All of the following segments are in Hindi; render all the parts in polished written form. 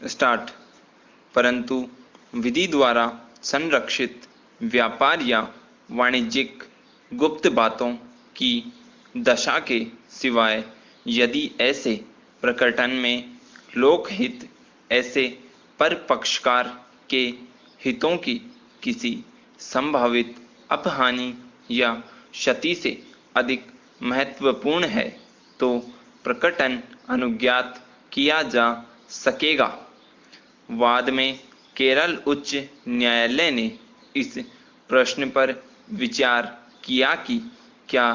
स्टार्ट। परंतु विधि द्वारा संरक्षित व्यापार या वाणिज्यिक गुप्त बातों की दशा के सिवाय यदि ऐसे प्रकटन में लोकहित ऐसे परपक्षकार के हितों की किसी संभावित अपहानि या क्षति से अधिक महत्वपूर्ण है तो प्रकटन अनुज्ञात किया जा सकेगा। वाद में केरल उच्च न्यायालय ने इस प्रश्न पर विचार किया कि क्या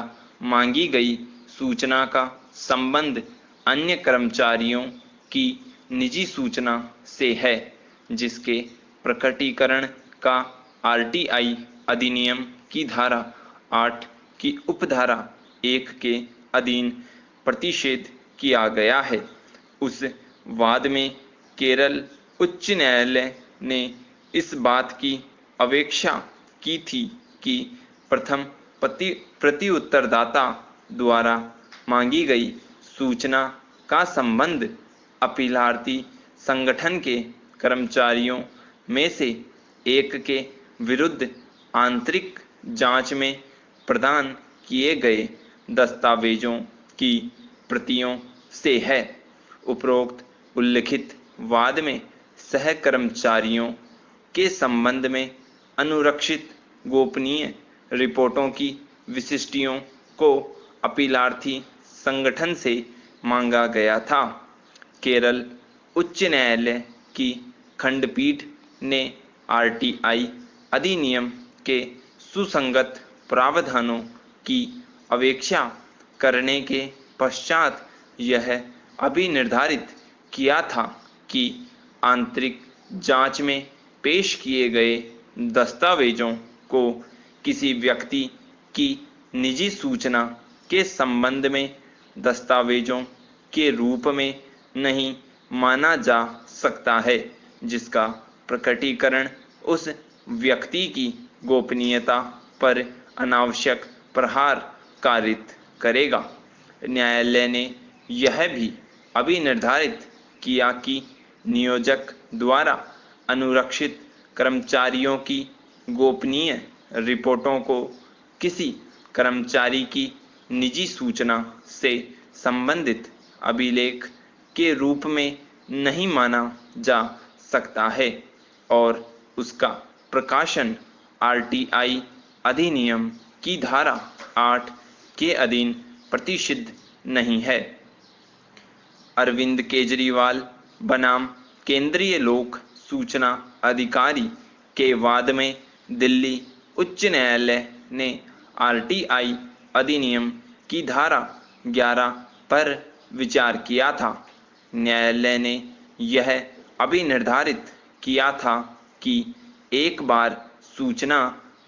मांगी गई सूचना का संबंध अन्य कर्मचारियों की निजी सूचना से है जिसके प्रकटीकरण का आरटीआई अधिनियम की धारा 8 की उपधारा 1 के अधीन प्रतिषेध किया गया है। उस वाद में केरल उच्च न्यायालय ने इस बात की अपेक्षा की थी कि प्रथम प्रत्युत्तरदाता द्वारा मांगी गई सूचना का संबंध अपीलार्थी संगठन के कर्मचारियों में से एक के विरुद्ध आंतरिक जांच में प्रदान किए गए दस्तावेजों की प्रतियों से है। उपरोक्त उल्लिखित वाद में सहकर्मचारियों के संबंध में अनुरक्षित गोपनीय रिपोर्टों की विशिष्टियों को अपीलार्थी संगठन से मांगा गया था। केरल उच्च न्यायालय की खंडपीठ ने आरटीआई अधिनियम के सुसंगत प्रावधानों की अपेक्षा करने के पश्चात यह अभी निर्धारित किया था कि आंतरिक जांच में पेश किए गए दस्तावेजों को किसी व्यक्ति की निजी सूचना के संबंध में दस्तावेजों के रूप में नहीं माना जा सकता है जिसका प्रकटीकरण उस व्यक्ति की गोपनीयता पर अनावश्यक प्रहार कारित करेगा। न्यायालय ने यह भी अभी निर्धारित किया कि नियोजक द्वारा अनुरक्षित कर्मचारियों की गोपनीय रिपोर्टों को किसी कर्मचारी की निजी सूचना से संबंधित अभिलेख के रूप में नहीं माना जा सकता है और उसका प्रकाशन आरटीआई अधिनियम की धारा 8 के अधीन प्रतिषिद्ध नहीं है। अरविंद केजरीवाल बनाम केंद्रीय लोक सूचना अधिकारी के वाद में दिल्ली उच्च न्यायालय ने आरटीआई अधिनियम की धारा 11 पर विचार किया था। न्यायालय ने यह अभी निर्धारित किया था कि एक बार सूचना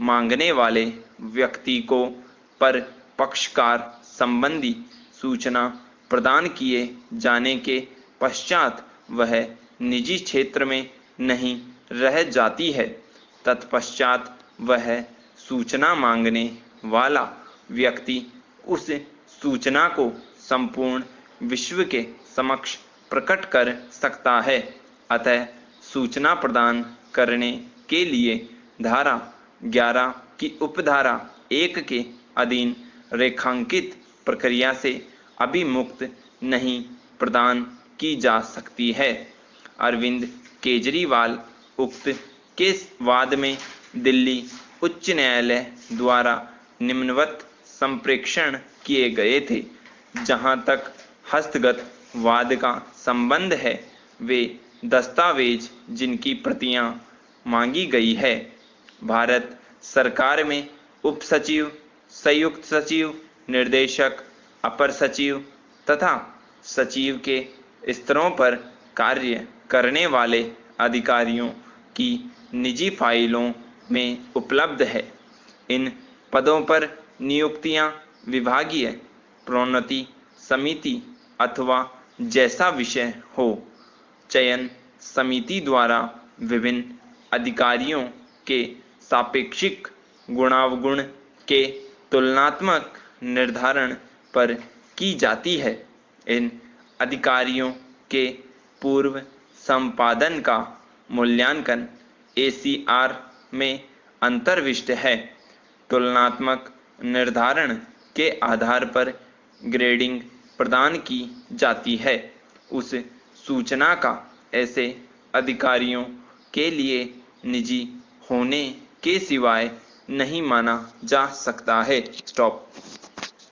मांगने वाले व्यक्ति को पर पक्षकार संबंधी सूचना प्रदान किए जाने के पश्चात वह निजी क्षेत्र में नहीं रह जाती है। तत्पश्चात वह सूचना मांगने वाला व्यक्ति उस सूचना को संपूर्ण विश्व के समक्ष प्रकट कर सकता है। अतः सूचना प्रदान करने के लिए धारा 11 की उपधारा 1 के अधीन रेखांकित प्रक्रिया से अभी मुक्त नहीं प्रदान की जा सकती है। अरविंद केजरीवाल उक्त के वाद में दिल्ली उच्च न्यायालय द्वारा निम्नवत संप्रेषण किए गए थे। जहां तक हस्तगत वाद का संबंध है वे दस्तावेज जिनकी प्रतियां मांगी गई है भारत सरकार में उप सचिव, संयुक्त सचिव, निर्देशक, अपर सचिव तथा सचिव के स्तरों पर कार्य करने वाले अधिकारियों की निजी फाइलों में उपलब्ध है। इन पदों पर नियुक्तियां विभागीय प्रोन्नति समिति अथवा जैसा विषय हो चयन समिति द्वारा विभिन्न अधिकारियों के सापेक्षिक गुणावगुण के तुलनात्मक निर्धारण पर की जाती है। इन अधिकारियों के पूर्व संपादन का मूल्यांकन ACR में अंतर्विष्ट है। तुलनात्मक निर्धारण के आधार पर ग्रेडिंग प्रदान की जाती है। उस सूचना का ऐसे अधिकारियों के लिए निजी होने के सिवाय नहीं माना जा सकता है। स्टॉप।